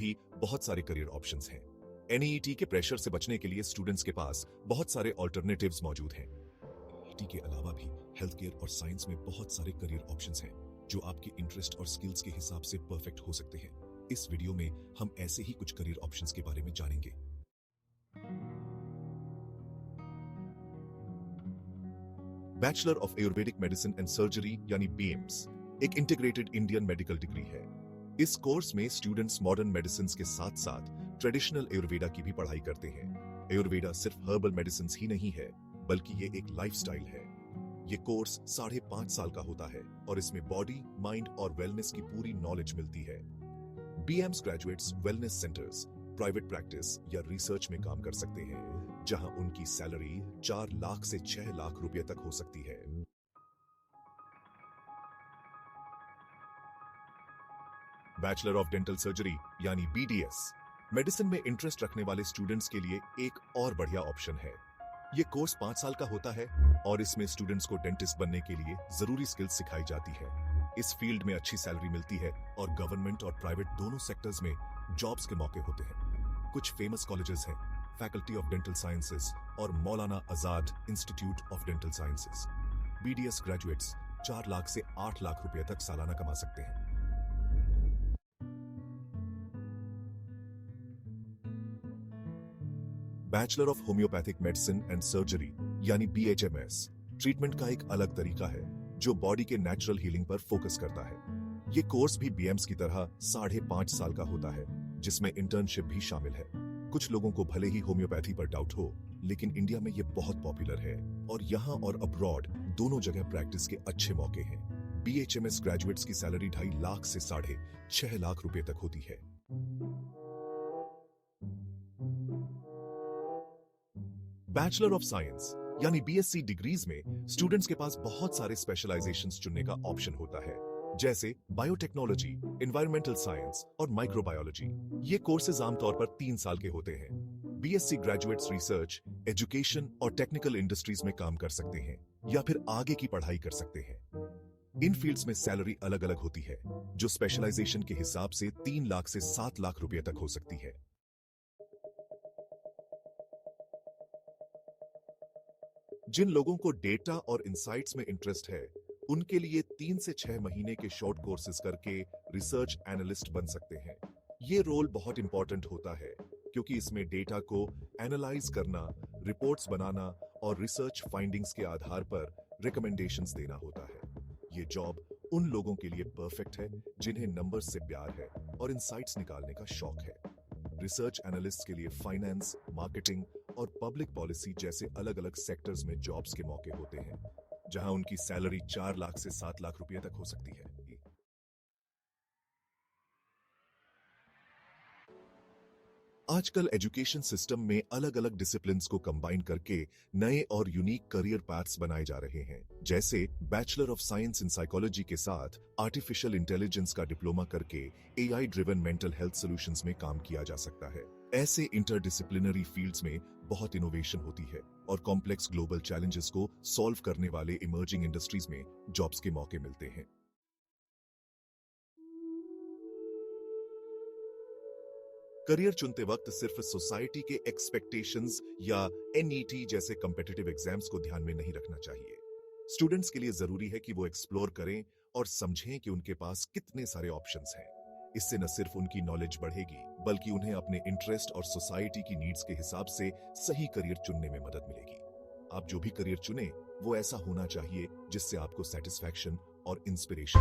भी बहुत सारे करियर ऑप्शंस हैं। एनईईटी के प्रेशर से बचने के लिए स्टूडेंट्स के पास बहुत सारे ऑल्टरनेटिव्स मौजूद हैं। एनईईटी के अलावा भी हेल्थ केयर और साइंस में बहुत सारे करियर ऑप्शंस हैं जो आपके इंटरेस्ट और स्किल्स के हिसाब से परफेक्ट हो सकते हैं। इस वीडियो में हम ऐसे ही कुछ करियर ऑप्शंस के बारे में जानेंगे। Bachelor of Ayurvedic medicine and surgery यानी बीएम्स एक इंटीग्रेटेड इंडियन मेडिकल डिग्री है। इस कोर्स में स्टूडेंट्स मॉडर्न मेडिसिन के साथ साथ ट्रेडिशनल आयुर्वेदा की भी पढ़ाई करते हैं। आयुर्वेदा सिर्फ हर्बल मेडिसिन ही नहीं है, बल्कि ये एक लाइफस्टाइल है। ये कोर्स 5.5 साल का होता है और इसमें बॉडी, माइंड और वेलनेस की पूरी नॉलेज मिलती है। BAMS graduates wellness centres, private practice या रिसर्च में काम कर सकते हैं, जहां उनकी सैलरी 4 लाख से 6 लाख रुपए तक हो सकती है। बैचलर ऑफ डेंटल सर्जरी यानी बीडीएस मेडिसिन में इंटरेस्ट रखने वाले स्टूडेंट्स के लिए एक और बढ़िया ऑप्शन है। ये कोर्स 5 साल का होता है और इसमें स्टूडेंट्स को डेंटिस्ट बनने के लिए जरूरी स्किल्स सिखाई जाती है। इस फील्ड में अच्छी सैलरी मिलती है और गवर्नमेंट और प्राइवेट दोनों सेक्टर्स में जॉब्स के मौके होते हैं। कुछ फेमस कॉलेजेस हैं फैकल्टी ऑफ डेंटल साइंसेज और Maulana Azad institute of dental sciences. BDS graduates 4 lakh से 8 लाख रुपए तक सालाना कमा सकते हैं। Bachelor of homoeopathic medicine and surgery यानी बीएचएमएस ट्रीटमेंट का एक अलग तरीका है जो बॉडी के नेचुरल हीलिंग पर फोकस करता है। ये कोर्स भी बीएम्स की तरह 5.5 साल का होता है, जिसमें इंटर्नशिप भी शामिल है। कुछ लोगों को भले ही होम्योपैथी पर डाउट हो, लेकिन इंडिया में ये बहुत पॉपुलर है और यहाँ और अब्रॉड दोनों जगह प्रैक्टिस के अच्छे मौके हैं। बीएचएमएस ग्रेजुएट्स की सैलरी 2.5 लाख से 6.5 लाख रुपए तक होती है। बैचलर ऑफ साइंस यानी बीएससी डिग्रीज में स्टूडेंट्स के पास बहुत सारे स्पेशलाइजेशंस चुनने का ऑप्शन होता है, जैसे बायोटेक्नोलॉजी, एनवायरमेंटल साइंस और माइक्रोबायोलॉजी। ये कोर्सेज आमतौर पर 3 साल के होते हैं। बीएससी ग्रेजुएट्स रिसर्च, एजुकेशन और टेक्निकल इंडस्ट्रीज में काम कर सकते हैं या फिर आगे की पढ़ाई कर सकते हैं। इन फील्ड्स में सैलरी अलग अलग होती है, जो स्पेशलाइजेशन के हिसाब से 3 लाख से 7 लाख रुपए तक हो सकती है। जिन लोगों को डेटा और इंसाइट्स में इंटरेस्ट है, उनके लिए 3 से 6 महीने के शॉर्ट कोर्सेज करके रिसर्च एनालिस्ट बन सकते हैं। ये रोल बहुत इंपॉर्टेंट होता है क्योंकि इसमें डेटा को एनालाइज करना, रिपोर्ट्स बनाना और रिसर्च फाइंडिंग्स के आधार पर रिकमेंडेशंस देना होता है। ये जॉब उन लोगों के लिए परफेक्ट है जिन्हें नंबर्स से प्यार है और इंसाइट्स निकालने का शौक है। रिसर्च एनालिस्ट के लिए फाइनेंस, मार्केटिंग और पब्लिक पॉलिसी जैसे अलग अलग सेक्टर्स में जॉब्स के मौके होते हैं, जहां उनकी सैलरी 4 लाख से 7 लाख रुपए तक हो सकती है। आजकल एजुकेशन सिस्टम में अलग अलग डिसिप्लिन्स को कंबाइन करके नए और यूनिक करियर पाथ्स बनाए जा रहे हैं, जैसे bachelor of science in psychology के साथ आर्टिफिशियल इंटेलिजेंस का डिप्लोमा करके AI driven mental health solutions में काम किया जा सकता है। ऐसे इंटरडिसिप्लिनरी फील्ड्स में बहुत इनोवेशन होती है और कॉम्प्लेक्स ग्लोबल चैलेंजेस को सॉल्व करने वाले इमर्जिंग इंडस्ट्रीज में जॉब्स के मौके मिलते हैं। करियर चुनते वक्त सिर्फ सोसाइटी के एक्सपेक्टेशंस या एनईटी जैसे कॉम्पिटिटिव एग्जाम्स को ध्यान में नहीं रखना चाहिए। स्टूडेंट्स के लिए जरूरी है कि वो एक्सप्लोर करें और समझें कि उनके पास कितने सारे ऑप्शंस हैं। इससे न सिर्फ उनकी नॉलेज बढ़ेगी, बल्कि उन्हें अपने इंटरेस्ट और सोसाइटी की नीड्स के हिसाब से सही करियर चुनने में मदद मिलेगी। आप जो भी करियर चुने, वो ऐसा होना चाहिए जिससे आपको सेटिस्फैक्शन और इंस्पिरेशन